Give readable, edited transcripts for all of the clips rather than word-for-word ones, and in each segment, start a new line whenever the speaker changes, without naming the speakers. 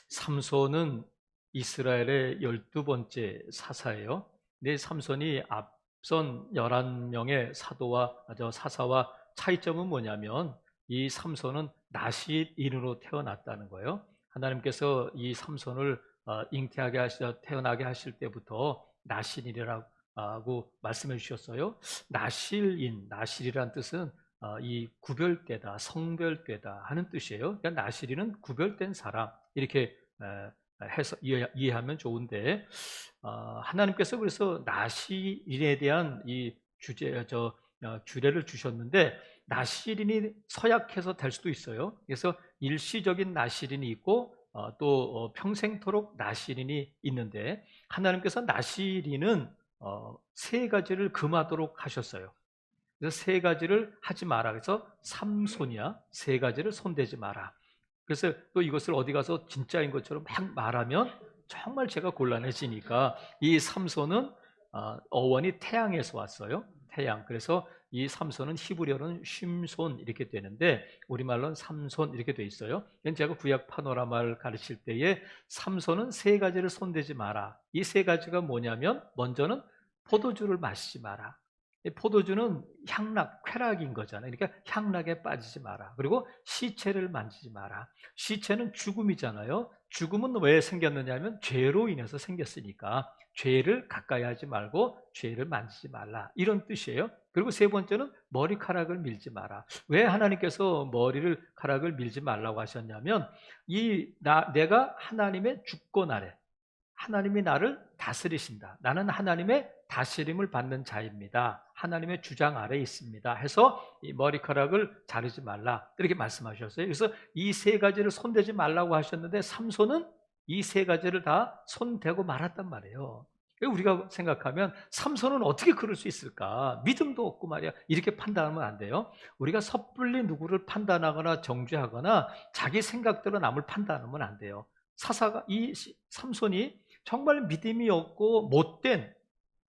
삼손은 이스라엘의 12번째 사사예요. 근데 삼손이 앞선 11명의 사사와 차이점은 뭐냐면 이 삼손은 나시인으로 태어났다는 거예요. 하나님께서 이 삼손을 태어나게 하실 때부터 나시인이라고 말씀해 주셨어요. 나실이란 뜻은 이 구별되다, 성별되다 하는 뜻이에요. 그러니까 나실이는 구별된 사람 이렇게 해서 이해하면 좋은데, 하나님께서 그래서 나실인에 대한 이 규례를 주셨는데, 나실인이 서약해서 될 수도 있어요. 그래서 일시적인 나실인이 있고 또 평생토록 나실인이 있는데, 하나님께서 나실인은 세 가지를 금하도록 하셨어요. 그래서 세 가지를 하지 마라. 그래서 삼손이야. 세 가지를 손대지 마라. 그래서 또 이것을 어디 가서 진짜인 것처럼 막 말하면 정말 제가 곤란해지니까, 이 삼손은 어원이 태양에서 왔어요. 태양. 그래서 이 삼손은 히브리어는 쉼손 이렇게 되는데 우리말로는 삼손 이렇게 돼 있어요. 제가 구약 파노라마를 가르칠 때에 삼손은 세 가지를 손대지 마라. 이 세 가지가 뭐냐면, 먼저는 포도주를 마시지 마라. 포도주는 쾌락인 거잖아요. 그러니까 향락에 빠지지 마라. 그리고 시체를 만지지 마라. 시체는 죽음이잖아요. 죽음은 왜 생겼느냐면 죄로 인해서 생겼으니까 죄를 가까이 하지 말고 죄를 만지지 말라, 이런 뜻이에요. 그리고 세 번째는 머리카락을 밀지 마라. 왜 하나님께서 머리카락을 밀지 말라고 하셨냐면, 내가 하나님의 주권 아래, 하나님이 나를 다스리신다, 나는 하나님의 다스림을 받는 자입니다, 하나님의 주장 아래에 있습니다 해서 이 머리카락을 자르지 말라 이렇게 말씀하셨어요. 그래서 이 세 가지를 손대지 말라고 하셨는데 삼손은 이 세 가지를 다 손대고 말았단 말이에요. 우리가 생각하면 삼손은 어떻게 그럴 수 있을까, 믿음도 없고 말이야, 이렇게 판단하면 안 돼요. 우리가 섣불리 누구를 판단하거나 정죄하거나 자기 생각대로 남을 판단하면 안 돼요. 이 삼손이 정말 믿음이 없고 못된,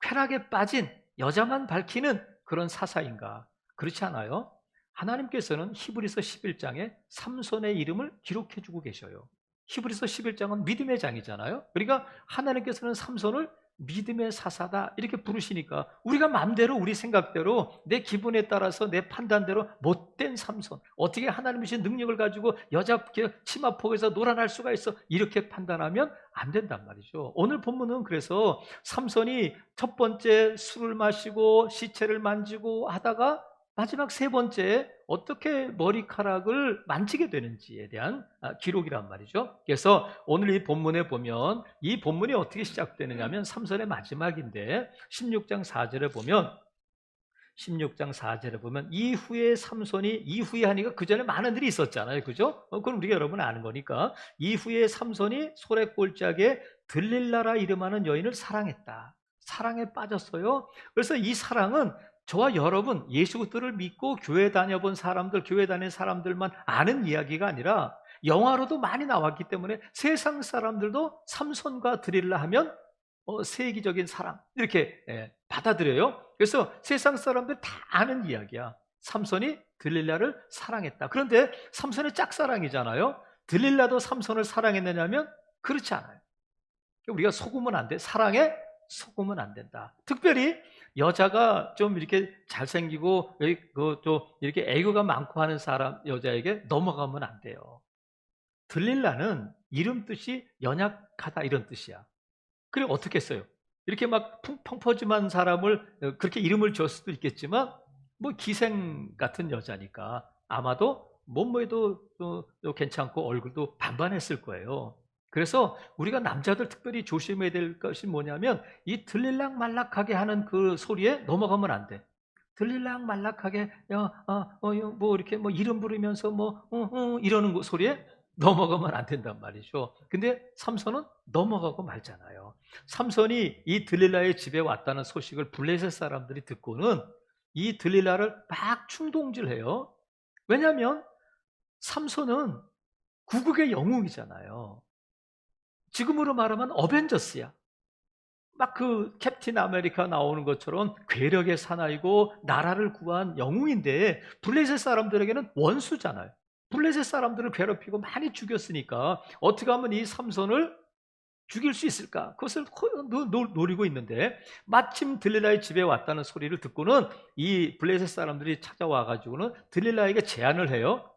쾌락에 빠진 여자만 밝히는 그런 사사인가? 그렇지 않아요? 하나님께서는 히브리서 11장에 삼손의 이름을 기록해 주고 계셔요. 히브리서 11장은 믿음의 장이잖아요. 그러니까 하나님께서는 삼손을 믿음의 사사다 이렇게 부르시니까, 우리가 마음대로 우리 생각대로 내 기분에 따라서 내 판단대로 못된 삼손, 어떻게 하나님의 능력을 가지고 여자 치마폭에서 놀아날 수가 있어, 이렇게 판단하면 안 된단 말이죠. 오늘 본문은 그래서 삼손이 첫 번째 술을 마시고 시체를 만지고 하다가 마지막 세 번째 어떻게 머리카락을 만지게 되는지에 대한 기록이란 말이죠. 그래서 오늘 이 본문에 보면, 이 본문이 어떻게 시작되느냐면 삼손의 마지막인데 16장 4절에 보면 이후에 삼손이, 이후에 하니까 그 전에 많은 일이 있었잖아요. 그죠? 그건 우리가 여러분 아는 거니까. 이후에 삼손이 소래골짜기에 들릴라라 이름하는 여인을 사랑했다. 사랑에 빠졌어요. 그래서 이 사랑은 저와 여러분, 예수 그리스도를 믿고 교회 다녀본 사람들, 교회 다니는 사람들만 아는 이야기가 아니라 영화로도 많이 나왔기 때문에 세상 사람들도 삼손과 들릴라 하면 세계적인 사랑 이렇게 받아들여요. 그래서 세상 사람들 다 아는 이야기야. 삼손이 들릴라를 사랑했다. 그런데 삼손의 짝사랑이잖아요. 들릴라도 삼손을 사랑했느냐면 그렇지 않아요. 우리가 속으면 안 돼. 사랑에 속으면 안 된다. 특별히 여자가 좀 이렇게 잘생기고 또 이렇게 애교가 많고 하는 여자에게 넘어가면 안 돼요. 들릴라는 이름 뜻이 연약하다 이런 뜻이야. 그래 어떻게 했어요? 이렇게 막 펑퍼짐한 사람을 그렇게 이름을 줬을 수도 있겠지만, 뭐 기생 같은 여자니까 아마도 몸매도 괜찮고 얼굴도 반반했을 거예요. 그래서 우리가 남자들 특별히 조심해야 될 것이 뭐냐면, 이 들릴락말락하게 하는 그 소리에 넘어가면 안 돼. 들릴락말락하게 뭐 이렇게 뭐 이름 부르면서 이러는 그 소리에 넘어가면 안 된단 말이죠. 근데 삼손은 넘어가고 말잖아요. 삼손이 이 들릴라의 집에 왔다는 소식을 블레셋 사람들이 듣고는 이 들릴라를 막 충동질해요. 왜냐하면 삼손은 구국의 영웅이잖아요. 지금으로 말하면 어벤져스야. 막 그 캡틴 아메리카 나오는 것처럼 괴력의 사나이고 나라를 구한 영웅인데 블레셋 사람들에게는 원수잖아요. 블레셋 사람들을 괴롭히고 많이 죽였으니까 어떻게 하면 이 삼손을 죽일 수 있을까? 그것을 노리고 있는데 마침 들릴라의 집에 왔다는 소리를 듣고는 이 블레셋 사람들이 찾아와 가지고는 들릴라에게 제안을 해요.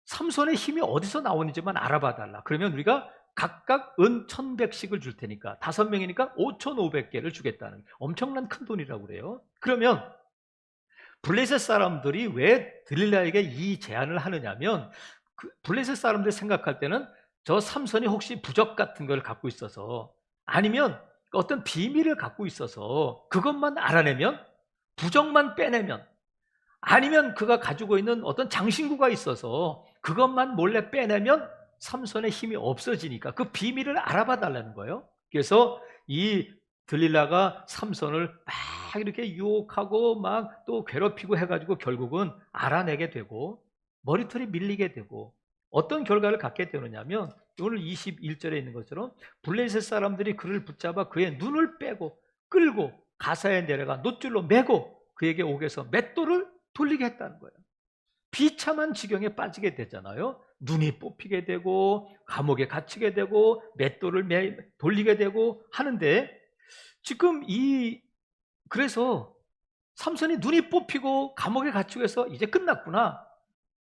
삼손의 힘이 어디서 나오는지만 알아봐 달라. 그러면 우리가 각각 은 1,100씩을 줄 테니까 5명이니까 5,500개를 주겠다는, 엄청난 큰 돈이라고 그래요. 그러면 블레셋 사람들이 왜 들릴라에게 이 제안을 하느냐면 블레셋 사람들이 생각할 때는 저 삼손이 혹시 부적 같은 걸 갖고 있어서, 아니면 어떤 비밀을 갖고 있어서 그것만 알아내면, 부적만 빼내면, 아니면 그가 가지고 있는 어떤 장신구가 있어서 그것만 몰래 빼내면 삼손의 힘이 없어지니까 그 비밀을 알아봐 달라는 거예요. 그래서 이 들릴라가 삼손을 막 이렇게 유혹하고 막 또 괴롭히고 해가지고 결국은 알아내게 되고 머리털이 밀리게 되고 어떤 결과를 갖게 되느냐면 오늘 21절에 있는 것처럼 블레셋 사람들이 그를 붙잡아 그의 눈을 빼고 끌고 가사에 내려가 놋줄로 매고 그에게 옥에서 맷돌을 돌리게 했다는 거예요. 비참한 지경에 빠지게 되잖아요. 눈이 뽑히게 되고 감옥에 갇히게 되고 맷돌을 돌리게 되고 하는데, 지금 그래서 삼손이 눈이 뽑히고 감옥에 갇히고 해서 이제 끝났구나,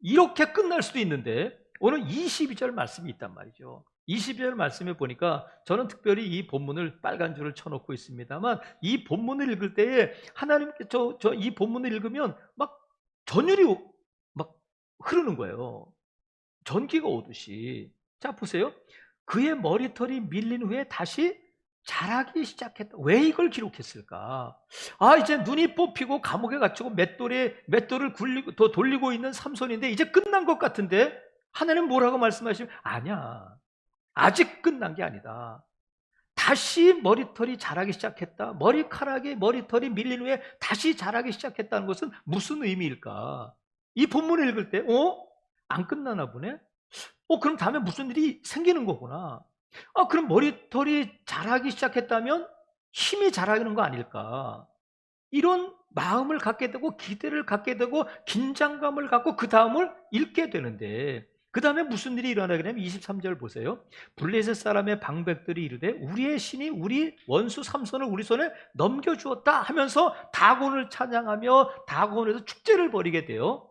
이렇게 끝날 수도 있는데 오늘 22절 말씀이 있단 말이죠. 22절 말씀에 보니까 저는 특별히 이 본문을 빨간 줄을 쳐놓고 있습니다만, 이 본문을 읽을 때에 하나님께 이 본문을 읽으면 막 전율이 막 흐르는 거예요. 전기가 오듯이. 자, 보세요. 그의 머리털이 밀린 후에 다시 자라기 시작했다. 왜 이걸 기록했을까? 이제 눈이 뽑히고 감옥에 갇히고 맷돌을 더 돌리고 있는 삼손인데 이제 끝난 것 같은데 하나님 뭐라고 말씀하시면, 아니야, 아직 끝난 게 아니다. 다시 머리털이 자라기 시작했다. 머리털이 밀린 후에 다시 자라기 시작했다는 것은 무슨 의미일까? 이 본문을 읽을 때 안 끝나나 보네? 그럼 다음에 무슨 일이 생기는 거구나. 그럼 머리털이 자라기 시작했다면 힘이 자라는 거 아닐까? 이런 마음을 갖게 되고 기대를 갖게 되고 긴장감을 갖고 그 다음을 읽게 되는데, 그 다음에 무슨 일이 일어나게 되냐면 23절 보세요. 블레셋 사람의 방백들이 이르되 우리의 신이 우리 원수 삼손을 우리 손에 넘겨주었다 하면서 다곤을 찬양하며 다곤에서 축제를 벌이게 돼요.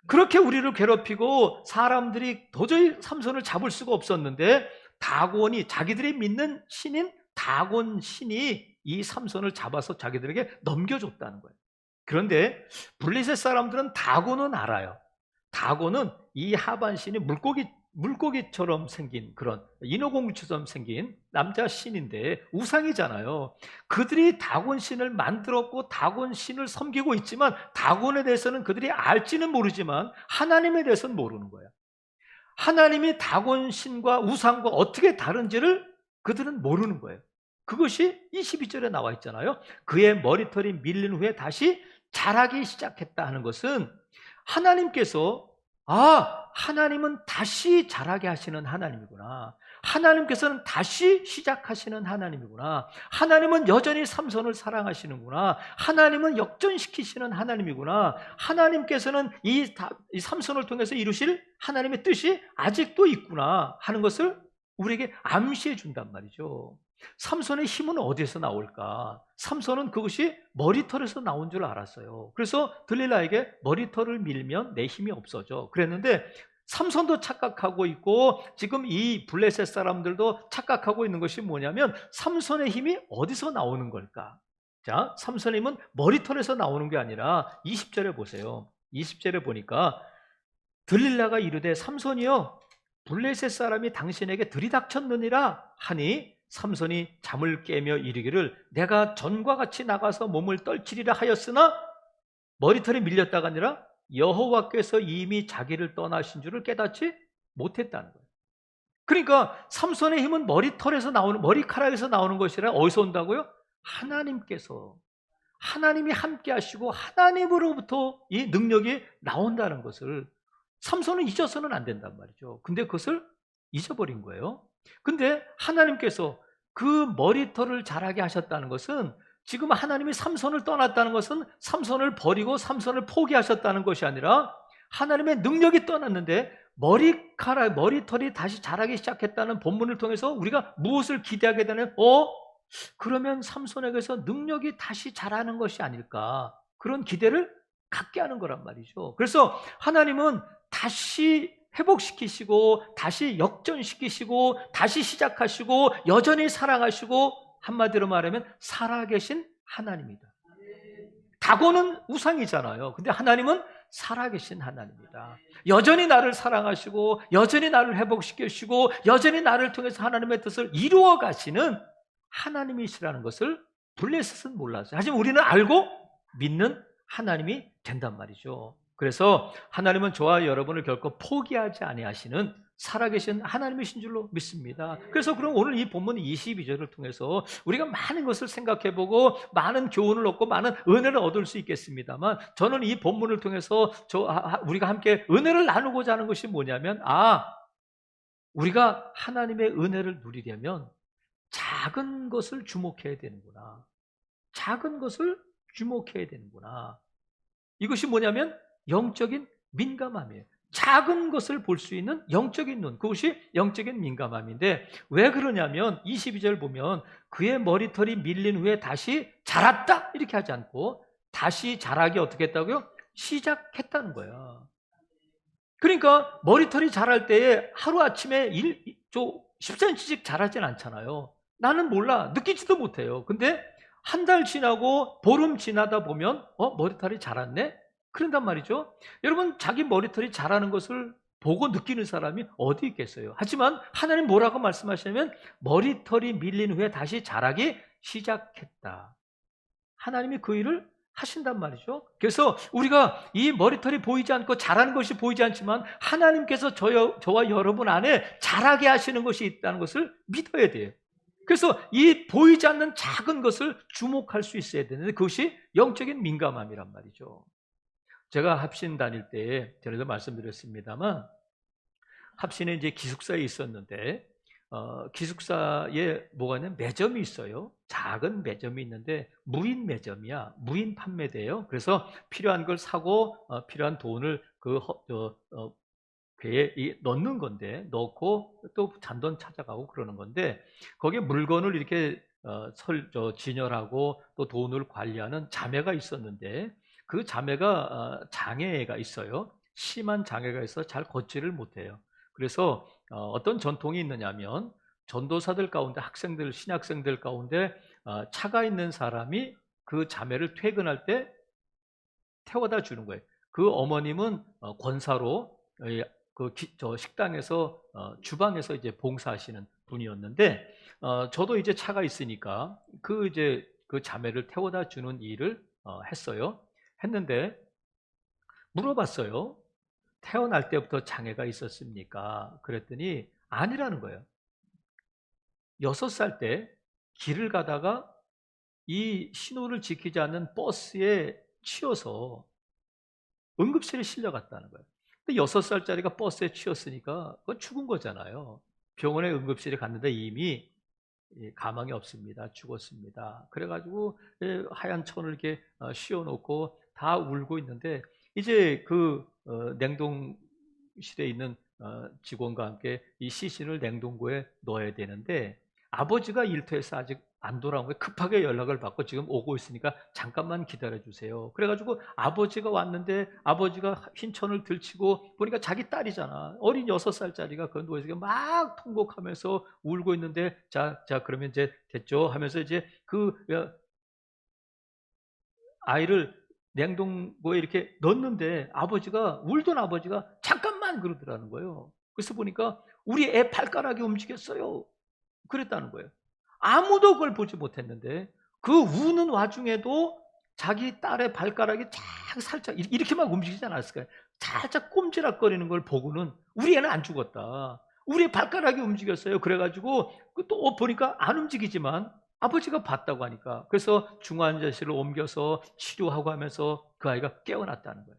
그렇게 우리를 괴롭히고 사람들이 도저히 삼손을 잡을 수가 없었는데 다곤이, 자기들이 믿는 신인 다곤 신이 이 삼손을 잡아서 자기들에게 넘겨줬다는 거예요. 그런데 블레셋 사람들은 다곤은 알아요. 다곤은 이 하반 신이 물고기처럼 생긴 그런 인어공주처럼 생긴 남자 신인데 우상이잖아요. 그들이 다곤 신을 만들었고 다곤 신을 섬기고 있지만 다곤에 대해서는 그들이 알지는 모르지만 하나님에 대해서는 모르는 거예요. 하나님이 다곤 신과 우상과 어떻게 다른지를 그들은 모르는 거예요. 그것이 22절에 나와 있잖아요. 그의 머리털이 밀린 후에 다시 자라기 시작했다 하는 것은 하나님께서 하나님은 다시 자라게 하시는 하나님이구나. 하나님께서는 다시 시작하시는 하나님이구나. 하나님은 여전히 삼손을 사랑하시는구나. 하나님은 역전시키시는 하나님이구나. 하나님께서는 이 삼손을 통해서 이루실 하나님의 뜻이 아직도 있구나 하는 것을 우리에게 암시해 준단 말이죠. 삼손의 힘은 어디에서 나올까? 삼손은 그것이 머리털에서 나온 줄 알았어요. 그래서 들릴라에게 머리털을 밀면 내 힘이 없어져 그랬는데, 삼손도 착각하고 있고 지금 이 블레셋 사람들도 착각하고 있는 것이 뭐냐면 삼손의 힘이 어디서 나오는 걸까? 자, 삼손의 힘은 머리털에서 나오는 게 아니라 20절에 보세요. 20절에 보니까 들릴라가 이르되 삼손이여 블레셋 사람이 당신에게 들이닥쳤느니라 하니 삼손이 잠을 깨며 이르기를 내가 전과 같이 나가서 몸을 떨치리라 하였으나 머리털이 밀렸다가 아니라 여호와께서 이미 자기를 떠나신 줄을 깨닫지 못했다는 거예요. 그러니까 삼손의 힘은 머리카락에서 나오는 것이라 어디서 온다고요? 하나님이 함께 하시고 하나님으로부터 이 능력이 나온다는 것을 삼손은 잊어서는 안 된단 말이죠. 근데 그것을 잊어버린 거예요. 근데 하나님께서 그 머리털을 자라게 하셨다는 것은, 지금 하나님이 삼손을 떠났다는 것은 삼손을 버리고 삼손을 포기하셨다는 것이 아니라 하나님의 능력이 떠났는데 머리털이 다시 자라기 시작했다는 본문을 통해서 우리가 무엇을 기대하게 되는, 그러면 삼손에게서 능력이 다시 자라는 것이 아닐까. 그런 기대를 갖게 하는 거란 말이죠. 그래서 하나님은 다시 회복시키시고, 다시 역전시키시고, 다시 시작하시고, 여전히 사랑하시고, 한마디로 말하면 살아계신 하나님이다. 다고는 우상이잖아요. 근데 하나님은 살아계신 하나님이다. 여전히 나를 사랑하시고, 여전히 나를 회복시키시고, 여전히 나를 통해서 하나님의 뜻을 이루어 가시는 하나님이시라는 것을 블레셋은 몰랐어요. 하지만 우리는 알고 믿는 하나님이 된단 말이죠. 그래서 하나님은 저와 여러분을 결코 포기하지 아니하시는 살아계신 하나님이신 줄로 믿습니다. 그래서 그럼 오늘 이 본문 22절을 통해서 우리가 많은 것을 생각해보고 많은 교훈을 얻고 많은 은혜를 얻을 수 있겠습니다만, 저는 이 본문을 통해서 우리가 함께 은혜를 나누고자 하는 것이 뭐냐면, 우리가 하나님의 은혜를 누리려면 작은 것을 주목해야 되는구나. 작은 것을 주목해야 되는구나. 이것이 뭐냐면 영적인 민감함이에요. 작은 것을 볼 수 있는 영적인 눈, 그것이 영적인 민감함인데, 왜 그러냐면 22절 보면 그의 머리털이 밀린 후에 다시 자랐다 이렇게 하지 않고 다시 자라기 어떻게 했다고요? 시작했다는 거야. 그러니까 머리털이 자랄 때에 하루아침에 10cm씩 자라진 않잖아요. 나는 몰라, 느끼지도 못해요. 근데 한 달 지나고 보름 지나다 보면 머리털이 자랐네? 그런단 말이죠. 여러분, 자기 머리털이 자라는 것을 보고 느끼는 사람이 어디 있겠어요? 하지만 하나님 뭐라고 말씀하시냐면 머리털이 밀린 후에 다시 자라기 시작했다. 하나님이 그 일을 하신단 말이죠. 그래서 우리가 이 머리털이 보이지 않고 자라는 것이 보이지 않지만 하나님께서 저와 여러분 안에 자라게 하시는 것이 있다는 것을 믿어야 돼요. 그래서 이 보이지 않는 작은 것을 주목할 수 있어야 되는데, 그것이 영적인 민감함이란 말이죠. 제가 합신 다닐 때 전에도 말씀드렸습니다만, 합신에 이제 기숙사에 있었는데, 기숙사에 뭐가 있냐면 매점이 있어요. 작은 매점이 있는데 무인 매점이야. 무인 판매돼요. 그래서 필요한 걸 사고 필요한 돈을 배에 넣는 건데, 넣고 또 잔돈 찾아가고 그러는 건데, 거기에 물건을 이렇게 진열하고 또 돈을 관리하는 자매가 있었는데, 그 자매가 장애가 있어요. 심한 장애가 있어 잘 걷지를 못해요. 그래서 어떤 전통이 있느냐면, 전도사들 가운데 신학생들 가운데 차가 있는 사람이 그 자매를 퇴근할 때 태워다 주는 거예요. 그 어머님은 권사로 저 식당에서 주방에서 이제 봉사하시는 분이었는데, 저도 이제 차가 있으니까 그 자매를 태워다 주는 일을 했는데 물어봤어요. 태어날 때부터 장애가 있었습니까? 그랬더니 아니라는 거예요. 6살 때 길을 가다가 이 신호를 지키지 않는 버스에 치여서 응급실에 실려갔다는 거예요. 근데 6살짜리가 버스에 치였으니까 그건 죽은 거잖아요. 병원에 응급실에 갔는데 이미 가망이 없습니다. 죽었습니다. 그래가지고 하얀 천을 이렇게 씌워놓고 다 울고 있는데, 이제 그 냉동실에 있는 직원과 함께 이 시신을 냉동고에 넣어야 되는데, 아버지가 일터에서 아직 안 돌아온 거예요. 급하게 연락을 받고 지금 오고 있으니까 잠깐만 기다려 주세요. 그래가지고 아버지가 왔는데, 아버지가 흰 천을 들치고 보니까 자기 딸이잖아. 어린 6살짜리가 그 누워서 막 통곡하면서 울고 있는데, 자 그러면 이제 됐죠 하면서 이제 그 아이를 냉동고에 이렇게 넣었는데, 울던 아버지가 잠깐만 그러더라는 거예요. 그래서 보니까 우리 애 발가락이 움직였어요. 그랬다는 거예요. 아무도 그걸 보지 못했는데, 그 우는 와중에도 자기 딸의 발가락이 살짝 이렇게 막 움직이지 않았을까요? 살짝 꼼지락거리는 걸 보고는 우리 애는 안 죽었다, 우리 발가락이 움직였어요. 그래가지고 또 보니까 안 움직이지만 아버지가 봤다고 하니까, 그래서 중환자실을 옮겨서 치료하고 하면서 그 아이가 깨어났다는 거예요.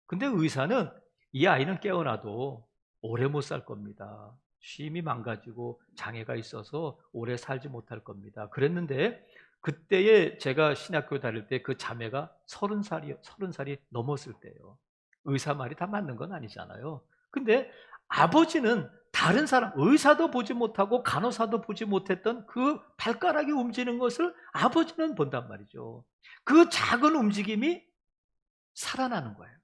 근데 의사는 이 아이는 깨어나도 오래 못 살 겁니다. 심이 망가지고 장애가 있어서 오래 살지 못할 겁니다. 그랬는데, 그때에 제가 신학교 다닐 때 그 자매가 30살이 넘었을 때예요. 의사 말이 다 맞는 건 아니잖아요. 근데 아버지는 다른 사람, 의사도 보지 못하고 간호사도 보지 못했던 그 발가락이 움직이는 것을 아버지는 본단 말이죠. 그 작은 움직임이 살아나는 거예요.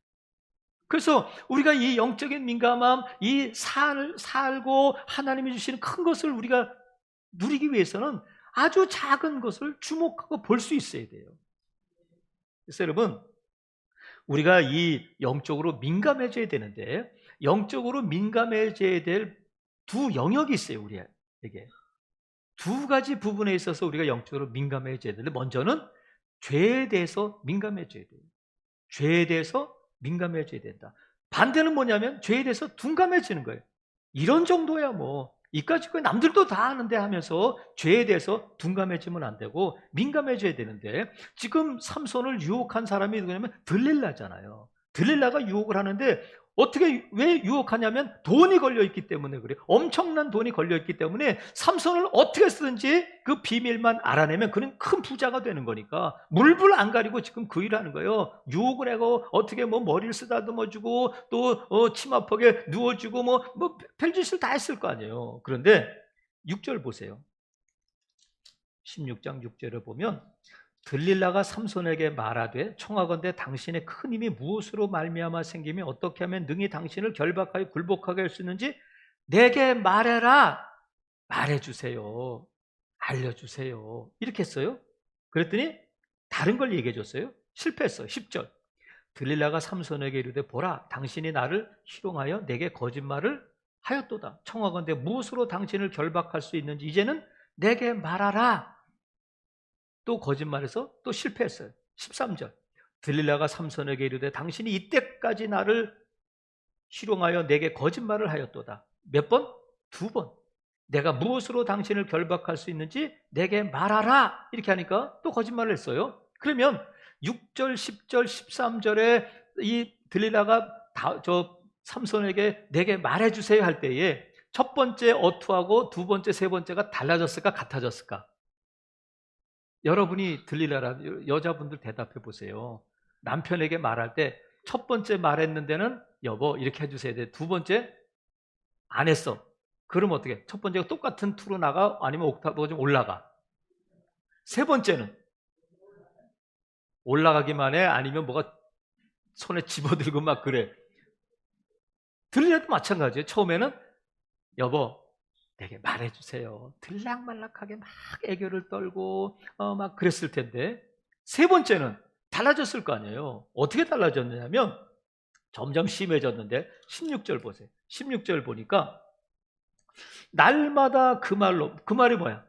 그래서 우리가 이 영적인 민감함, 이 살고 하나님이 주시는 큰 것을 우리가 누리기 위해서는 아주 작은 것을 주목하고 볼 수 있어야 돼요. 그래서 여러분, 우리가 이 영적으로 민감해져야 되는데, 영적으로 민감해져야 될 두 영역이 있어요, 우리에게. 두 가지 부분에 있어서 우리가 영적으로 민감해져야 되는데, 먼저는 죄에 대해서 민감해져야 돼요. 죄에 대해서 민감해져야 된다. 반대는 뭐냐면 죄에 대해서 둔감해지는 거예요. 이런 정도야 뭐 이까짓 거 남들도 다 하는데 하면서 죄에 대해서 둔감해지면 안 되고 민감해져야 되는데, 지금 삼손을 유혹한 사람이 누구냐면 들릴라잖아요. 들릴라가 유혹을 하는데 어떻게, 왜 유혹하냐면 돈이 걸려있기 때문에 그래요. 엄청난 돈이 걸려있기 때문에 삼손을 어떻게 쓰든지 그 비밀만 알아내면 그는 큰 부자가 되는 거니까 물불 안 가리고 지금 그 일을 하는 거예요. 유혹을 하고 어떻게 뭐 머리를 쓰다듬어주고 또 치마폭에 누워주고 뭐 별짓을 다 했을 거 아니에요. 그런데 6절 보세요. 16장 6절을 보면 들릴라가 삼손에게 말하되 청하건대 당신의 큰 힘이 무엇으로 말미암아 생기며 어떻게 하면 능히 당신을 결박하여 굴복하게 할 수 있는지 내게 말해라. 말해주세요. 알려주세요. 이렇게 했어요. 그랬더니 다른 걸 얘기해 줬어요. 실패했어요. 10절 들릴라가 삼손에게 이르되 보라, 당신이 나를 희롱하여 내게 거짓말을 하였도다. 청하건대 무엇으로 당신을 결박할 수 있는지 이제는 내게 말하라. 또 거짓말해서 또 실패했어요. 13절 들릴라가 삼손에게 이르되 당신이 이때까지 나를 희롱하여 내게 거짓말을 하였도다. 몇 번? 2번. 내가 무엇으로 당신을 결박할 수 있는지 내게 말하라. 이렇게 하니까 또 거짓말을 했어요. 그러면 6절, 10절, 13절에 이 들릴라가 삼손에게 내게 말해주세요 할 때에 첫 번째 어투하고 두 번째, 세 번째가 달라졌을까, 같아졌을까? 여러분이 들릴라라, 여자분들 대답해 보세요. 남편에게 말할 때 첫 번째 말했는 데는 여보 이렇게 해주셔야 돼. 두 번째 안 했어. 그럼 어떻게? 첫 번째가 똑같은 투로 나가? 아니면 옥타브가 좀 올라가? 세 번째는 올라가기만 해? 아니면 뭐가 손에 집어들고 막 그래? 들릴라도 마찬가지예요. 처음에는 여보 내게 말해주세요. 들락말락하게 막 애교를 떨고 막 그랬을 텐데, 세 번째는 달라졌을 거 아니에요. 어떻게 달라졌냐면 점점 심해졌는데 16절 보세요. 16절 보니까 날마다 그 말이 뭐야?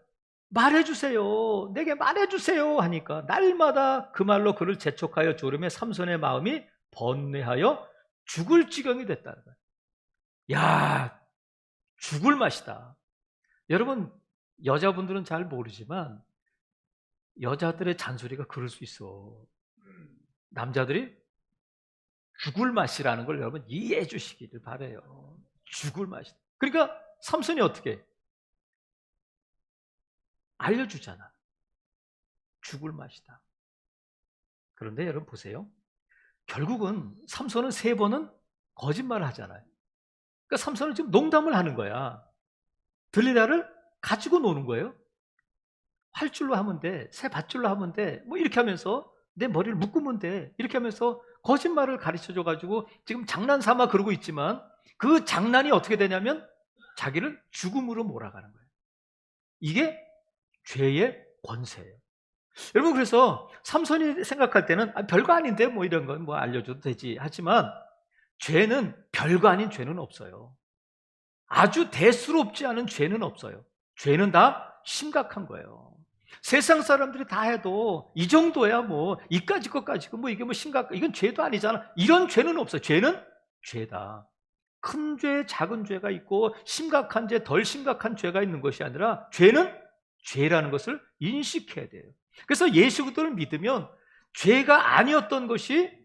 말해주세요. 내게 말해주세요 하니까 날마다 그 말로 그를 재촉하여 조르며 삼손의 마음이 번뇌하여 죽을 지경이 됐다는 거야. 야, 죽을 맛이다. 여러분, 여자분들은 잘 모르지만 여자들의 잔소리가 그럴 수 있어. 남자들이 죽을 맛이라는 걸 여러분 이해해 주시기를 바라요. 죽을 맛이다. 그러니까 삼손이 어떻게 해? 알려주잖아. 죽을 맛이다. 그런데 여러분 보세요. 결국은 삼손은 3번은 거짓말을 하잖아요. 그러니까 삼손은 지금 농담을 하는 거야. 들릴라를 가지고 노는 거예요. 활줄로 하면 돼, 새 밧줄로 하면 돼, 뭐 이렇게 하면서 내 머리를 묶으면 돼, 이렇게 하면서 거짓말을 가르쳐줘 가지고 지금 장난삼아 그러고 있지만 그 장난이 어떻게 되냐면 자기를 죽음으로 몰아가는 거예요. 이게 죄의 권세예요. 여러분, 그래서 삼손이 생각할 때는 별거 아닌데 뭐 이런 건 뭐 알려줘도 되지 하지만 죄는 별거 아닌 죄는 없어요. 아주 대수롭지 않은 죄는 없어요. 죄는 다 심각한 거예요. 세상 사람들이 다 해도 이 정도야 뭐 이까짓 것까지고 뭐 이게 뭐 이건 죄도 아니잖아. 이런 죄는 없어요. 죄는 죄다. 큰 죄, 작은 죄가 있고 심각한 죄, 덜 심각한 죄가 있는 것이 아니라 죄는 죄라는 것을 인식해야 돼요. 그래서 예수 그리스도를 믿으면 죄가 아니었던 것이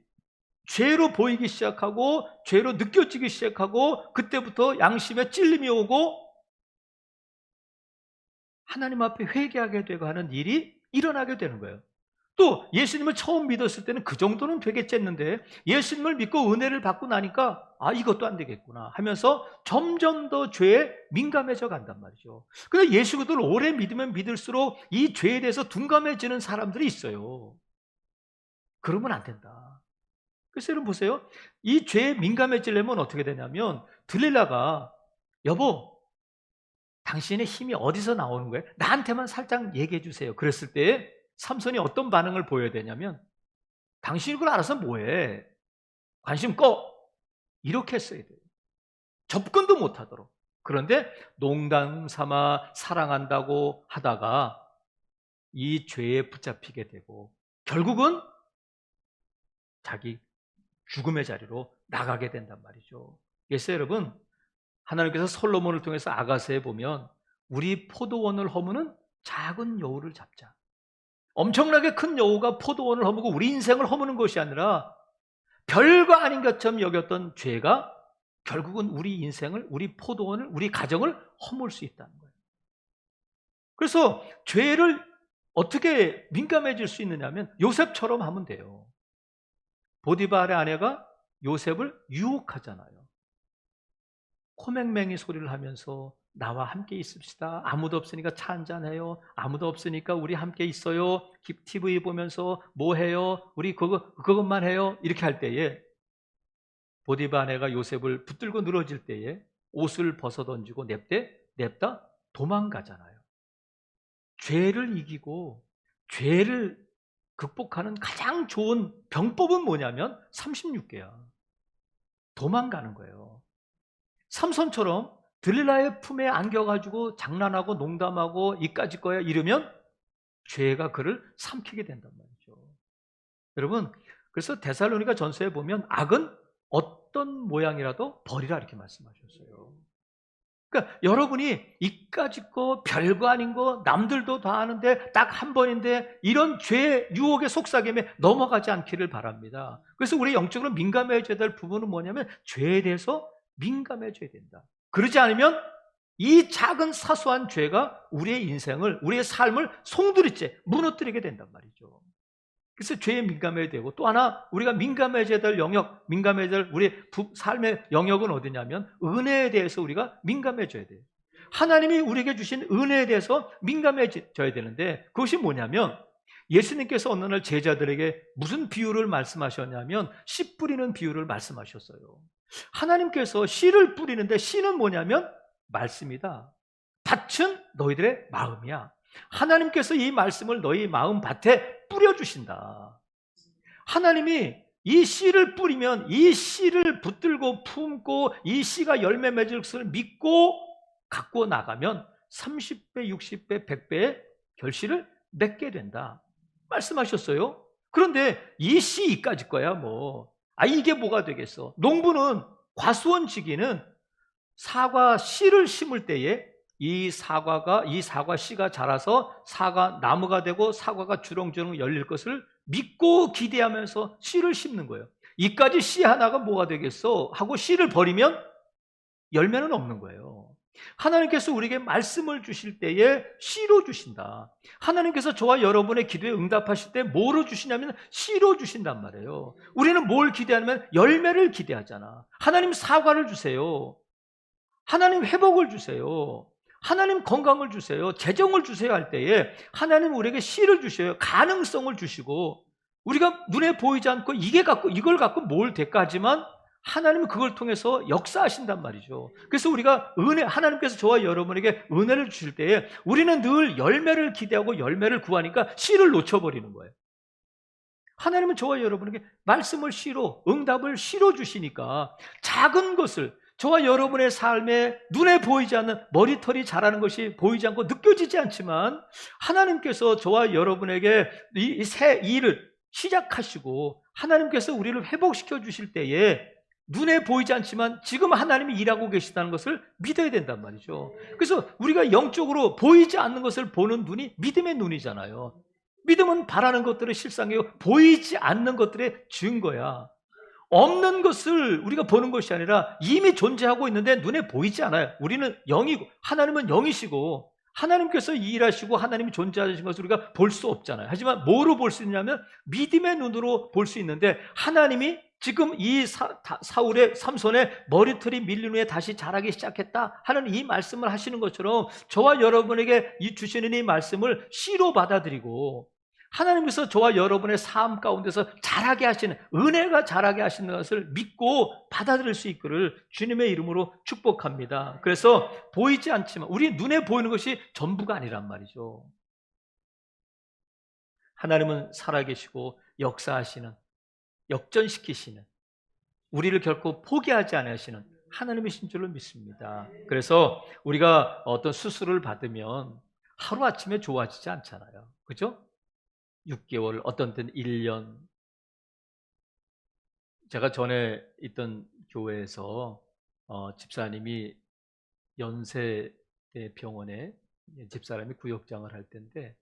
죄로 보이기 시작하고 죄로 느껴지기 시작하고 그때부터 양심에 찔림이 오고 하나님 앞에 회개하게 되고 하는 일이 일어나게 되는 거예요. 또 예수님을 처음 믿었을 때는 그 정도는 되겠지 했는데 예수님을 믿고 은혜를 받고 나니까 이것도 안 되겠구나 하면서 점점 더 죄에 민감해져 간단 말이죠. 근데 예수를 오래 믿으면 믿을수록 이 죄에 대해서 둔감해지는 사람들이 있어요. 그러면 안 된다. 그래서 여러분 보세요. 이 죄에 민감해지려면 어떻게 되냐면 들릴라가 여보, 당신의 힘이 어디서 나오는 거예요? 나한테만 살짝 얘기해 주세요. 그랬을 때 삼손이 어떤 반응을 보여야 되냐면 당신이 그걸 알아서 뭐해? 관심 꺼! 이렇게 했어야 돼요. 접근도 못하도록. 그런데 농담 삼아 사랑한다고 하다가 이 죄에 붙잡히게 되고 결국은 자기 죽음의 자리로 나가게 된단 말이죠. 그래서 여러분, 하나님께서 솔로몬을 통해서 아가서에 보면 우리 포도원을 허무는 작은 여우를 잡자. 엄청나게 큰 여우가 포도원을 허무고 우리 인생을 허무는 것이 아니라 별거 아닌 것처럼 여겼던 죄가 결국은 우리 인생을, 우리 포도원을, 우리 가정을 허물 수 있다는 거예요. 그래서 죄를 어떻게 민감해질 수 있느냐면 요셉처럼 하면 돼요. 보디발의 아내가 요셉을 유혹하잖아요. 코맹맹이 소리를 하면서 나와 함께 있읍시다. 아무도 없으니까 차 한잔해요. 아무도 없으니까 우리 함께 있어요. TV 보면서 뭐 해요? 우리 그것만 해요. 이렇게 할 때에 보디발 아내가 요셉을 붙들고 늘어질 때에 옷을 벗어던지고 냅다 도망가잖아요. 죄를 이기고 죄를 극복하는 가장 좋은 병법은 뭐냐면 36개야. 도망가는 거예요. 삼손처럼 들릴라의 품에 안겨가지고 장난하고 농담하고 이까짓 거야 이러면 죄가 그를 삼키게 된단 말이죠. 여러분, 그래서 데살로니가 전서에 보면 악은 어떤 모양이라도 버리라 이렇게 말씀하셨어요. 그러니까 여러분이 이까짓 거 별거 아닌 거 남들도 다 아는데 딱 한 번인데 이런 죄 유혹의 속삭임에 넘어가지 않기를 바랍니다. 그래서 우리 영적으로 민감해져야 될 부분은 뭐냐면 죄에 대해서 민감해져야 된다. 그러지 않으면 이 작은 사소한 죄가 우리의 인생을, 우리의 삶을 송두리째 무너뜨리게 된단 말이죠. 그래서 죄에 민감해야 되고 또 하나 우리가 민감해져야 될 영역, 민감해야 될 우리 삶의 영역은 어디냐면 은혜에 대해서 우리가 민감해져야 돼요. 하나님이 우리에게 주신 은혜에 대해서 민감해져야 되는데 그것이 뭐냐면 예수님께서 어느 날 제자들에게 무슨 비유를 말씀하셨냐면 씨 뿌리는 비유를 말씀하셨어요. 하나님께서 씨를 뿌리는데 씨는 뭐냐면 말씀이다. 밭은 너희들의 마음이야. 하나님께서 이 말씀을 너희 마음 밭에 뿌려주신다. 하나님이 이 씨를 뿌리면 이 씨를 붙들고 품고 이 씨가 열매 맺을 것을 믿고 갖고 나가면 30배, 60배, 100배의 결실을 맺게 된다 말씀하셨어요. 그런데 이 씨 이까짓 거야 뭐. 이게 뭐가 되겠어. 농부는 과수원지기는 사과 씨를 심을 때에 이 사과 씨가 자라서 사과 나무가 되고 사과가 주렁주렁 열릴 것을 믿고 기대하면서 씨를 심는 거예요. 이까지 씨 하나가 뭐가 되겠어 하고 씨를 버리면 열매는 없는 거예요. 하나님께서 우리에게 말씀을 주실 때에 씨로 주신다. 하나님께서 저와 여러분의 기도에 응답하실 때 뭐로 주시냐면 씨로 주신단 말이에요. 우리는 뭘 기대하냐면 열매를 기대하잖아. 하나님 사과를 주세요. 하나님 회복을 주세요. 하나님 건강을 주세요. 재정을 주세요 할 때에 하나님 우리에게 씨를 주셔요. 가능성을 주시고 우리가 눈에 보이지 않고 이걸 갖고 뭘 될까지만 하나님은 그걸 통해서 역사하신단 말이죠. 그래서 우리가 하나님께서 저와 여러분에게 은혜를 주실 때에 우리는 늘 열매를 기대하고 열매를 구하니까 씨를 놓쳐버리는 거예요. 하나님은 저와 여러분에게 말씀을 씨로, 응답을 씨로 주시니까 작은 것을 저와 여러분의 삶에 눈에 보이지 않는 머리털이 자라는 것이 보이지 않고 느껴지지 않지만 하나님께서 저와 여러분에게 이 새 일을 시작하시고 하나님께서 우리를 회복시켜 주실 때에 눈에 보이지 않지만 지금 하나님이 일하고 계시다는 것을 믿어야 된단 말이죠. 그래서 우리가 영적으로 보이지 않는 것을 보는 눈이 믿음의 눈이잖아요. 믿음은 바라는 것들의 실상이고 보이지 않는 것들의 증거야. 없는 것을 우리가 보는 것이 아니라 이미 존재하고 있는데 눈에 보이지 않아요. 우리는 영이고 하나님은 영이시고 하나님께서 일하시고 하나님이 존재하신 것을 우리가 볼 수 없잖아요. 하지만 뭐로 볼 수 있냐면 믿음의 눈으로 볼 수 있는데, 하나님이 지금 이 사울의 삼손의 머리털이 밀린 후에 다시 자라기 시작했다 하는 이 말씀을 하시는 것처럼, 저와 여러분에게 주시는 이 말씀을 씨로 받아들이고 하나님께서 저와 여러분의 삶 가운데서 자라게 하시는, 은혜가 자라게 하시는 것을 믿고 받아들일 수 있기를 주님의 이름으로 축복합니다. 그래서 보이지 않지만, 우리 눈에 보이는 것이 전부가 아니란 말이죠. 하나님은 살아계시고 역사하시는, 역전시키시는, 우리를 결코 포기하지 않으시는 하나님이신 줄로 믿습니다. 그래서 우리가 어떤 수술을 받으면 하루아침에 좋아지지 않잖아요. 그죠? 6개월, 어떤 때는 1년. 제가 전에 있던 교회에서 집사님이 연세 병원에, 집사람이 구역장을 할 때인데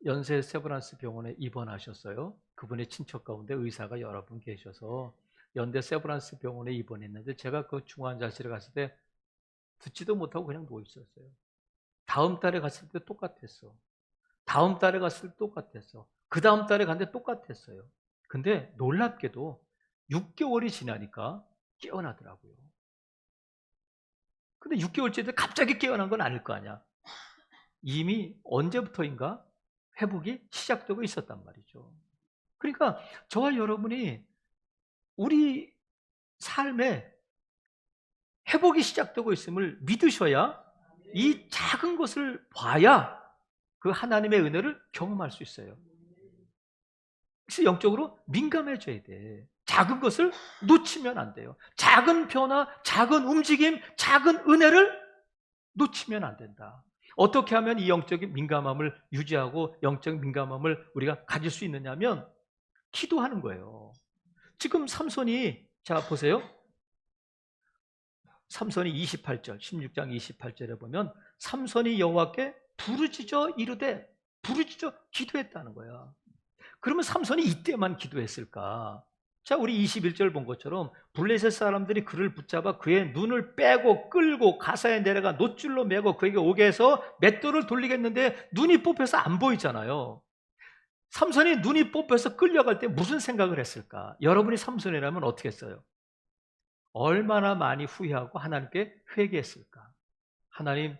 연세 세브란스 병원에 입원하셨어요. 그분의 친척 가운데 의사가 여러 분 계셔서 연대 세브란스 병원에 입원했는데, 제가 그 중환자실에 갔을 때 듣지도 못하고 그냥 누워 있었어요. 다음 달에 갔을 때 똑같았어. 다음 달에 갔을 때 똑같았어. 그 다음 달에 갔는데 똑같았어요. 근데 놀랍게도 6개월이 지나니까 깨어나더라고요. 근데 6개월째 갑자기 깨어난 건 아닐 거 아니야. 이미 언제부터인가 회복이 시작되고 있었단 말이죠. 그러니까 저와 여러분이 우리 삶에 회복이 시작되고 있음을 믿으셔야, 이 작은 것을 봐야 그 하나님의 은혜를 경험할 수 있어요. 그래서 영적으로 민감해져야 돼. 작은 것을 놓치면 안 돼요. 작은 변화, 작은 움직임, 작은 은혜를 놓치면 안 된다. 어떻게 하면 이 영적인 민감함을 유지하고 영적인 민감함을 우리가 가질 수 있느냐면, 기도하는 거예요. 지금 삼손이, 자 보세요. 삼손이 28절, 16장 28절에 보면 삼손이 여호와께 부르짖어 이르되, 부르짖어 기도했다는 거야. 그러면 삼손이 이때만 기도했을까? 자, 우리 21절 본 것처럼 블레셋 사람들이 그를 붙잡아 그의 눈을 빼고 끌고 가사에 내려가 놋줄로 매고 그에게 오게 해서 맷돌을 돌리겠는데 눈이 뽑혀서 안 보이잖아요. 삼손이 눈이 뽑혀서 끌려갈 때 무슨 생각을 했을까? 여러분이 삼손이라면 어떻게 했어요? 얼마나 많이 후회하고 하나님께 회개했을까? 하나님,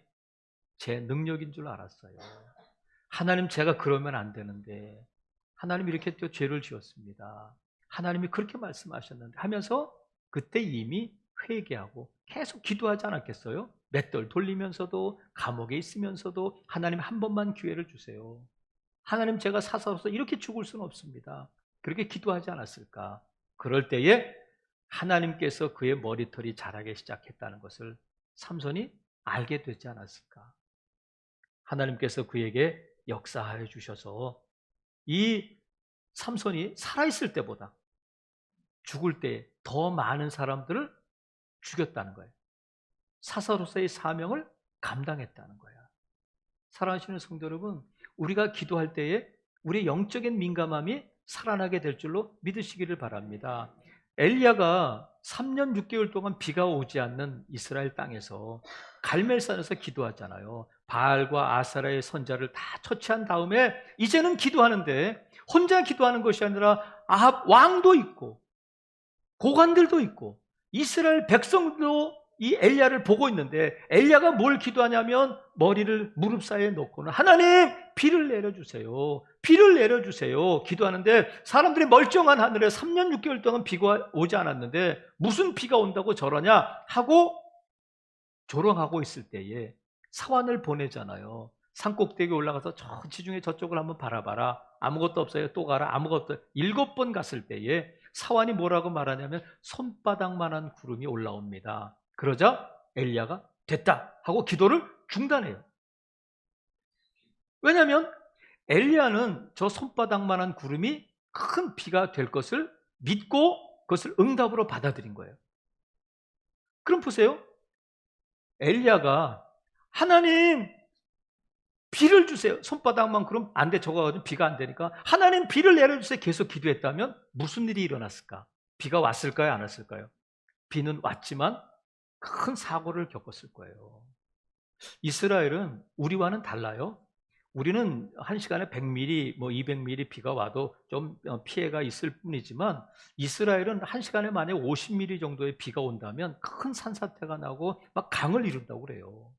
제 능력인 줄 알았어요. 하나님, 제가 그러면 안 되는데 하나님 이렇게 또 죄를 지었습니다. 하나님이 그렇게 말씀하셨는데 하면서 그때 이미 회개하고 계속 기도하지 않았겠어요? 맷돌 돌리면서도, 감옥에 있으면서도 하나님 한 번만 기회를 주세요. 하나님, 제가 사사로서 이렇게 죽을 수는 없습니다. 그렇게 기도하지 않았을까? 그럴 때에 하나님께서 그의 머리털이 자라기 시작했다는 것을 삼손이 알게 되지 않았을까? 하나님께서 그에게 역사하여 주셔서 이 삼손이 살아있을 때보다 죽을 때 더 많은 사람들을 죽였다는 거예요. 사사로서의 사명을 감당했다는 거야. 사랑하시는 성도 여러분, 우리가 기도할 때에 우리의 영적인 민감함이 살아나게 될 줄로 믿으시기를 바랍니다. 엘리야가 3년 6개월 동안 비가 오지 않는 이스라엘 땅에서 갈멜산에서 기도하잖아요. 바알과 아사라의 선자를 다 처치한 다음에 이제는 기도하는데, 혼자 기도하는 것이 아니라 아합 왕도 있고 고관들도 있고 이스라엘 백성도 이 엘리야를 보고 있는데, 엘리야가 뭘 기도하냐면 머리를 무릎 사이에 놓고는 하나님, 비를 내려주세요. 비를 내려주세요. 기도하는데 사람들이 멀쩡한 하늘에 3년 6개월 동안 비가 오지 않았는데 무슨 비가 온다고 저러냐 하고 조롱하고 있을 때에 사환을 보내잖아요. 산꼭대기에 올라가서 저 지중해 저쪽을 한번 바라봐라. 아무것도 없어요. 또 가라. 아무것도. 7번 갔을 때에 사환이 뭐라고 말하냐면 손바닥만한 구름이 올라옵니다. 그러자 엘리야가 됐다 하고 기도를 중단해요. 왜냐하면 엘리야는 저 손바닥만한 구름이 큰 비가 될 것을 믿고 그것을 응답으로 받아들인 거예요. 그럼 보세요. 엘리야가 하나님 비를 주세요. 손바닥만 구름 안 돼. 저거 가지고 비가 안 되니까 하나님 비를 내려주세요. 계속 기도했다면 무슨 일이 일어났을까? 비가 왔을까요? 안 왔을까요? 비는 왔지만 큰 사고를 겪었을 거예요. 이스라엘은 우리와는 달라요. 우리는 한 시간에 100mm, 200mm 비가 와도 좀 피해가 있을 뿐이지만 이스라엘은 한 시간에 만약 50mm 정도의 비가 온다면 큰 산사태가 나고 막 강을 이룬다고 그래요.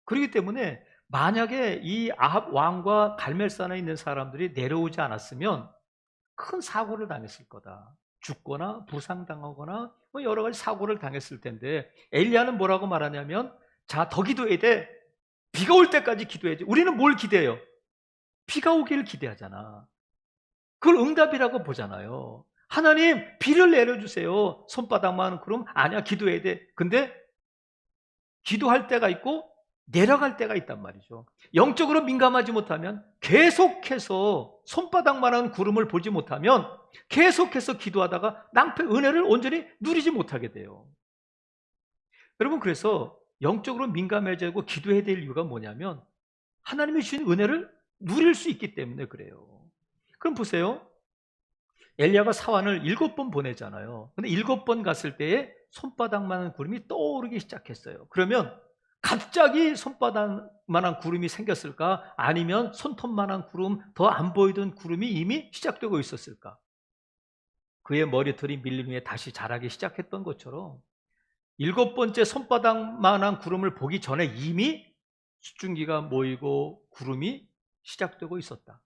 그렇기 때문에 만약에 이 아합 왕과 갈멜산에 있는 사람들이 내려오지 않았으면 큰 사고를 당했을 거다. 죽거나 부상당하거나 여러 가지 사고를 당했을 텐데 엘리야는 뭐라고 말하냐면 자, 더 기도해야 돼. 비가 올 때까지 기도해야지. 우리는 뭘 기대해요? 비가 오기를 기대하잖아. 그걸 응답이라고 보잖아요. 하나님, 비를 내려주세요. 손바닥만 그럼 아니야, 기도해야 돼. 근데 기도할 때가 있고 내려갈 때가 있단 말이죠. 영적으로 민감하지 못하면 계속해서 손바닥만한 구름을 보지 못하면 계속해서 기도하다가 낭패 은혜를 온전히 누리지 못하게 돼요. 여러분, 그래서 영적으로 민감해지고 기도해야 될 이유가 뭐냐면 하나님이 주신 은혜를 누릴 수 있기 때문에 그래요. 그럼 보세요. 엘리야가 사환을 7번 보내잖아요. 근데 7번 갔을 때에 손바닥만한 구름이 떠오르기 시작했어요. 그러면 갑자기 손바닥만한 구름이 생겼을까? 아니면 손톱만한 구름, 더 안 보이던 구름이 이미 시작되고 있었을까? 그의 머리털이 밀린 후에 다시 자라기 시작했던 것처럼 7번째 손바닥만한 구름을 보기 전에 이미 수증기가 모이고 구름이 시작되고 있었다.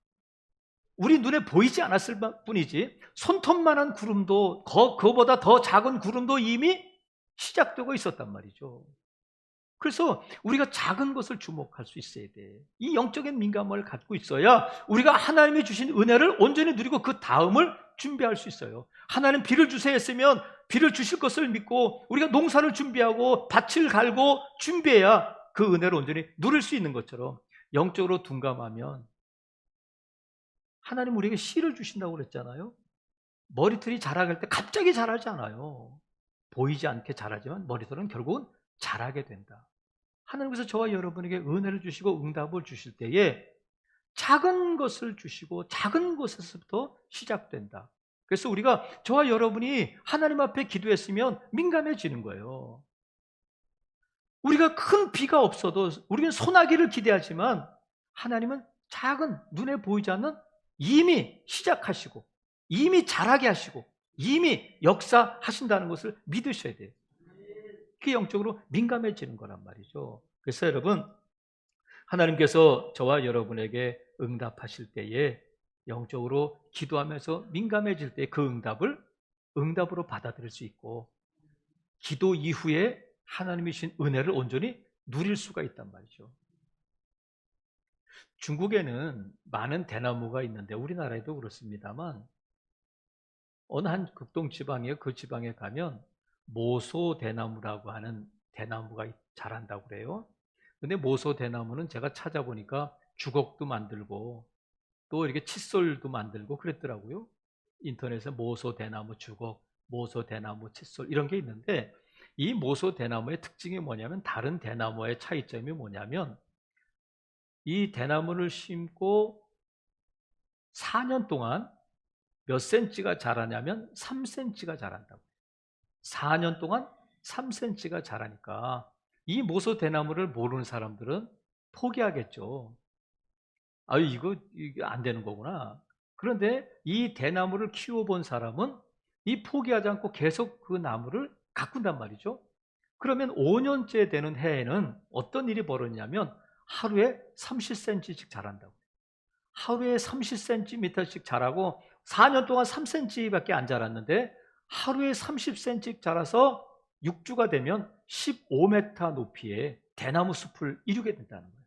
우리 눈에 보이지 않았을 뿐이지 손톱만한 구름도 그거보다 더 작은 구름도 이미 시작되고 있었단 말이죠. 그래서 우리가 작은 것을 주목할 수 있어야 돼. 이 영적인 민감함을 갖고 있어야 우리가 하나님이 주신 은혜를 온전히 누리고 그 다음을 준비할 수 있어요. 하나님 비를 주세요 했으면 비를 주실 것을 믿고 우리가 농사를 준비하고 밭을 갈고 준비해야 그 은혜를 온전히 누릴 수 있는 것처럼 영적으로 둔감하면 하나님 우리에게 씨를 주신다고 그랬잖아요. 머리털이 자라갈 때 갑자기 자라지 않아요. 보이지 않게 자라지만 머리털은 결국은 자라게 된다. 하나님께서 저와 여러분에게 은혜를 주시고 응답을 주실 때에 작은 것을 주시고 작은 것에서부터 시작된다. 그래서 우리가 저와 여러분이 하나님 앞에 기도했으면 민감해지는 거예요. 우리가 큰 비가 없어도 우리는 소나기를 기대하지만 하나님은 작은 눈에 보이지 않는 이미 시작하시고 이미 자라게 하시고 이미 역사하신다는 것을 믿으셔야 돼요. 그게 영적으로 민감해지는 거란 말이죠. 그래서 여러분, 하나님께서 저와 여러분에게 응답하실 때에 영적으로 기도하면서 민감해질 때 그 응답을 응답으로 받아들일 수 있고 기도 이후에 하나님이 주신 은혜를 온전히 누릴 수가 있단 말이죠. 중국에는 많은 대나무가 있는데 우리나라에도 그렇습니다만 어느 한 극동 지방에 그 지방에 가면 모소 대나무라고 하는 대나무가 자란다고 그래요. 근데 모소 대나무는 제가 찾아보니까 주걱도 만들고 또 이렇게 칫솔도 만들고 그랬더라고요. 인터넷에 모소 대나무 주걱, 모소 대나무 칫솔 이런 게 있는데 이 모소 대나무의 특징이 뭐냐면 다른 대나무의 차이점이 뭐냐면 이 대나무를 심고 4년 동안 몇 센치가 자라냐면 3cm가 자란다고. 4년 동안 3cm가 자라니까 이 모소 대나무를 모르는 사람들은 포기하겠죠. 아유, 이거 안 되는 거구나. 그런데 이 대나무를 키워본 사람은 이 포기하지 않고 계속 그 나무를 가꾼단 말이죠. 그러면 5년째 되는 해에는 어떤 일이 벌어지냐면 하루에 30cm씩 자란다고. 하루에 30cm씩 자라고 4년 동안 3cm밖에 안 자랐는데 하루에 30cm 자라서 6주가 되면 15m 높이의 대나무 숲을 이루게 된다는 거예요.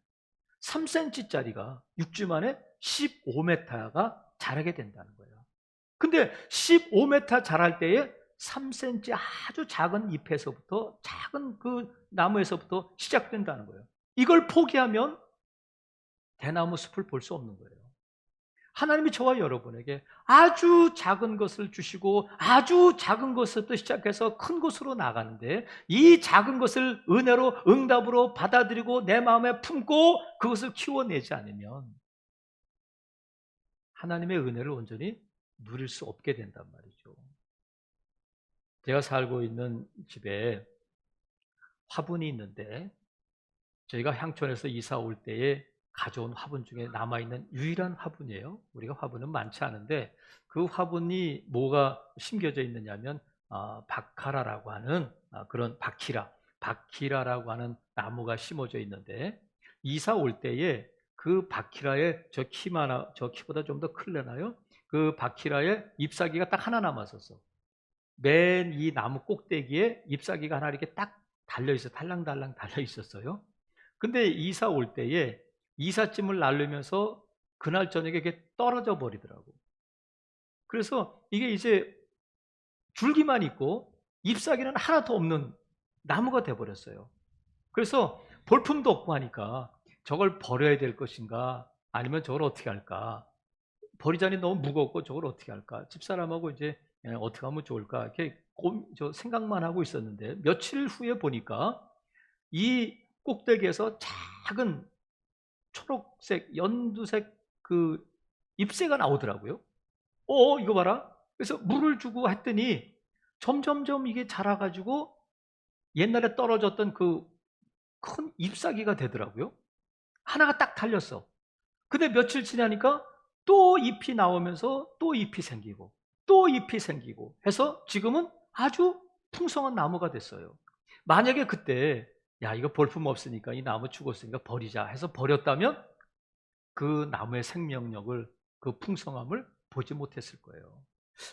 3cm짜리가 6주 만에 15m가 자라게 된다는 거예요. 근데 15m 자랄 때에 3cm 아주 작은 잎에서부터 작은 그 나무에서부터 시작된다는 거예요. 이걸 포기하면 대나무 숲을 볼 수 없는 거예요. 하나님이 저와 여러분에게 아주 작은 것을 주시고 아주 작은 것부터 시작해서 큰 곳으로 나가는데 이 작은 것을 은혜로 응답으로 받아들이고 내 마음에 품고 그것을 키워내지 않으면 하나님의 은혜를 온전히 누릴 수 없게 된단 말이죠. 제가 살고 있는 집에 화분이 있는데 저희가 향촌에서 이사 올 때에 가져온 화분 중에 남아있는 유일한 화분이에요. 우리가 화분은 많지 않은데 그 화분이 뭐가 심겨져 있느냐면 바카라라고 하는 그런 바키라라고 하는 나무가 심어져 있는데 이사 올 때에 그 바키라에 저 키보다 좀 더 클려나요? 그 바키라에 잎사귀가 딱 하나 남았었어. 맨 이 나무 꼭대기에 잎사귀가 하나 이렇게 딱 달려있어. 달랑달랑 달려있었어요. 근데 이사 올 때에 이삿짐을 나르면서 그날 저녁에 이게 떨어져 버리더라고. 그래서 이게 이제 줄기만 있고 잎사귀는 하나도 없는 나무가 돼버렸어요. 그래서 볼품도 없고 하니까 저걸 버려야 될 것인가 아니면 저걸 어떻게 할까? 버리자니 너무 무겁고 저걸 어떻게 할까? 집사람하고 이제 어떻게 하면 좋을까? 이렇게 생각만 하고 있었는데 며칠 후에 보니까 이 꼭대기에서 작은 초록색, 연두색 그 잎새가 나오더라고요. 이거 봐라. 그래서 물을 주고 했더니 점점점 이게 자라가지고 옛날에 떨어졌던 그 큰 잎사귀가 되더라고요. 하나가 딱 달렸어. 근데 며칠 지나니까 또 잎이 나오면서 또 잎이 생기고 또 잎이 생기고 해서 지금은 아주 풍성한 나무가 됐어요. 만약에 그때 야 이거 볼품 없으니까 이 나무 죽었으니까 버리자 해서 버렸다면 그 나무의 생명력을 그 풍성함을 보지 못했을 거예요.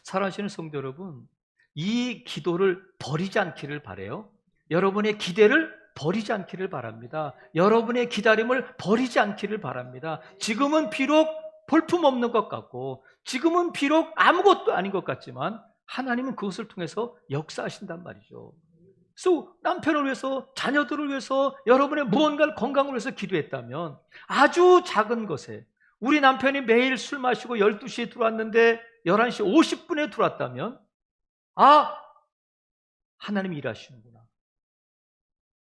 사랑하시는 성도 여러분, 이 기도를 버리지 않기를 바라요. 여러분의 기대를 버리지 않기를 바랍니다. 여러분의 기다림을 버리지 않기를 바랍니다. 지금은 비록 볼품없는 것 같고 지금은 비록 아무것도 아닌 것 같지만 하나님은 그것을 통해서 역사하신단 말이죠. 그래서 남편을 위해서, 자녀들을 위해서, 여러분의 무언가를 건강을 위해서 기도했다면 아주 작은 것에 우리 남편이 매일 술 마시고 12시에 들어왔는데 11시 50분에 들어왔다면 하나님이 일하시는구나.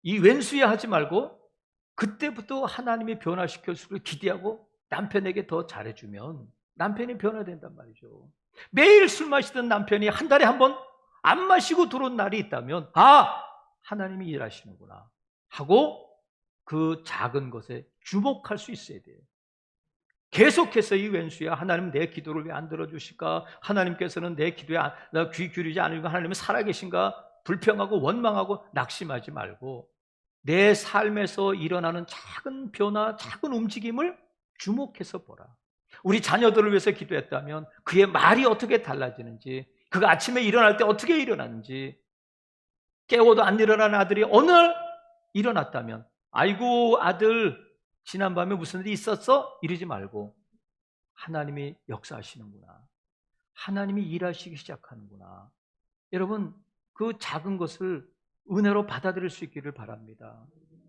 이 왼수에 하지 말고 그때부터 하나님이 변화시켜 주기를 기대하고 남편에게 더 잘해주면 남편이 변화된단 말이죠. 매일 술 마시던 남편이 한 달에 한 번 안 마시고 들어온 날이 있다면 하나님이 일하시는구나 하고 그 작은 것에 주목할 수 있어야 돼요. 계속해서 이 왼수야 하나님 내 기도를 왜 안 들어주실까? 하나님께서는 내 기도에 귀 기울이지 않으니까 하나님은 살아계신가? 불평하고 원망하고 낙심하지 말고 내 삶에서 일어나는 작은 변화, 작은 움직임을 주목해서 보라. 우리 자녀들을 위해서 기도했다면 그의 말이 어떻게 달라지는지, 그가 아침에 일어날 때 어떻게 일어나는지, 깨워도 안 일어나는 아들이 어느 날 일어났다면 아이고 아들 지난밤에 무슨 일이 있었어? 이러지 말고 하나님이 역사하시는구나, 하나님이 일하시기 시작하는구나. 여러분 그 작은 것을 은혜로 받아들일 수 있기를 바랍니다.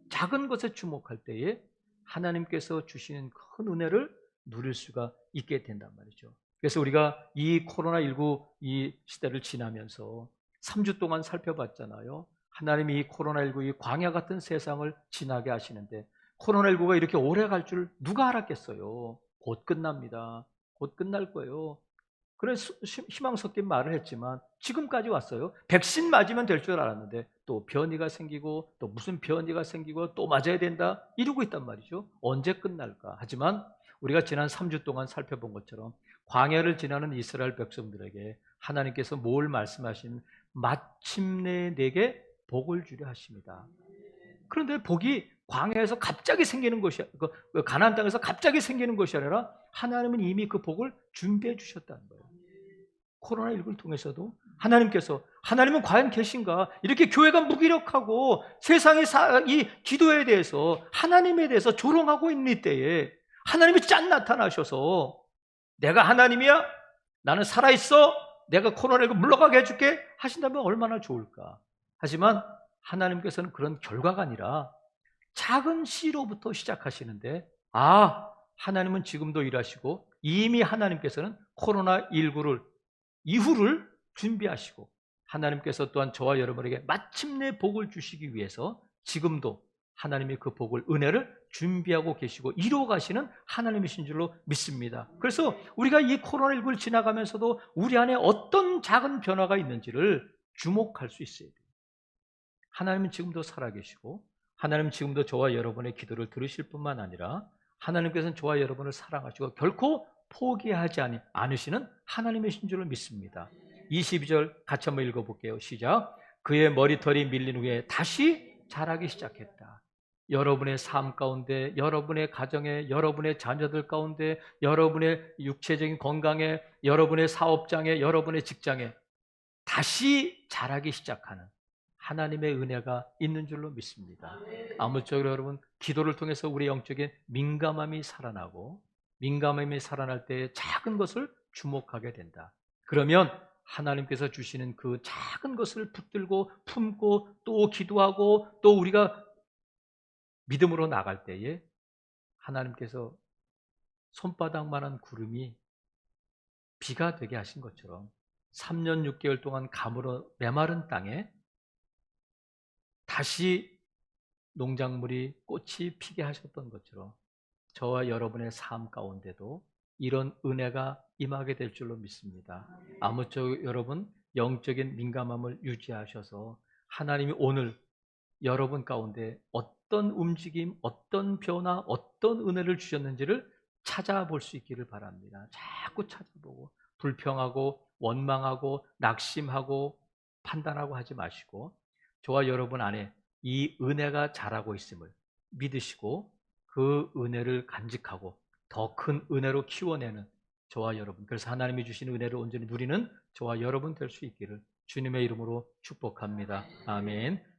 작은 것에 주목할 때에 하나님께서 주시는 큰 은혜를 누릴 수가 있게 된단 말이죠. 그래서 우리가 이 코로나19 이 시대를 지나면서 3주 동안 살펴봤잖아요. 하나님이 이 코로나19 이 광야 같은 세상을 지나게 하시는데 코로나19가 이렇게 오래 갈 줄 누가 알았겠어요. 곧 끝납니다. 곧 끝날 거예요. 그래서 희망 섞인 말을 했지만 지금까지 왔어요. 백신 맞으면 될 줄 알았는데 또 변이가 생기고 또 무슨 변이가 생기고 또 맞아야 된다 이러고 있단 말이죠. 언제 끝날까? 하지만 우리가 지난 3주 동안 살펴본 것처럼 광야를 지나는 이스라엘 백성들에게 하나님께서 뭘 말씀하신 마침내 내게 복을 주려 하십니다. 그런데 복이 광야에서 갑자기 생기는 것이, 가나안 땅에서 갑자기 생기는 것이 아니라 하나님은 이미 그 복을 준비해 주셨다는 거예요. 코로나19를 통해서도 하나님은 과연 계신가? 이렇게 교회가 무기력하고 세상의 이 기도에 대해서 하나님에 대해서 조롱하고 있는 이때에 하나님이 짠 나타나셔서 내가 하나님이야? 나는 살아있어? 내가 코로나19 물러가게 해줄게? 하신다면 얼마나 좋을까? 하지만 하나님께서는 그런 결과가 아니라 작은 씨로부터 시작하시는데 하나님은 지금도 일하시고 이미 하나님께서는 코로나19를 이후를 준비하시고 하나님께서 또한 저와 여러분에게 마침내 복을 주시기 위해서 지금도 하나님이 그 복을, 은혜를 준비하고 계시고 이루어 가시는 하나님이신 줄로 믿습니다. 그래서 우리가 이 코로나19를 지나가면서도 우리 안에 어떤 작은 변화가 있는지를 주목할 수 있어야 돼요. 하나님은 지금도 살아계시고 하나님 지금도 저와 여러분의 기도를 들으실 뿐만 아니라 하나님께서는 저와 여러분을 사랑하시고 결코 포기하지 않으시는 하나님이신 줄을 믿습니다. 22절 같이 한번 읽어볼게요. 시작. 그의 머리털이 밀린 후에 다시 자라기 시작했다. 여러분의 삶 가운데, 여러분의 가정에, 여러분의 자녀들 가운데, 여러분의 육체적인 건강에, 여러분의 사업장에, 여러분의 직장에 다시 자라기 시작하는 하나님의 은혜가 있는 줄로 믿습니다. 아무쪼록 여러분, 기도를 통해서 우리 영적인 민감함이 살아나고, 민감함이 살아날 때 작은 것을 주목하게 된다. 그러면 하나님께서 주시는 그 작은 것을 붙들고 품고 또 기도하고 또 우리가 믿음으로 나갈 때에 하나님께서 손바닥만한 구름이 비가 되게 하신 것처럼 3년 6개월 동안 가물어 메마른 땅에 다시 농작물이 꽃이 피게 하셨던 것처럼 저와 여러분의 삶 가운데도 이런 은혜가 임하게 될 줄로 믿습니다. 아무쪼록 여러분 영적인 민감함을 유지하셔서 하나님이 오늘 여러분 가운데 어떤 움직임, 어떤 변화, 어떤 은혜를 주셨는지를 찾아볼 수 있기를 바랍니다. 자꾸 찾아보고 불평하고 원망하고 낙심하고 판단하고 하지 마시고 저와 여러분 안에 이 은혜가 자라고 있음을 믿으시고 그 은혜를 간직하고 더 큰 은혜로 키워내는 저와 여러분, 그래서 하나님이 주신 은혜를 온전히 누리는 저와 여러분 될 수 있기를 주님의 이름으로 축복합니다. 아멘.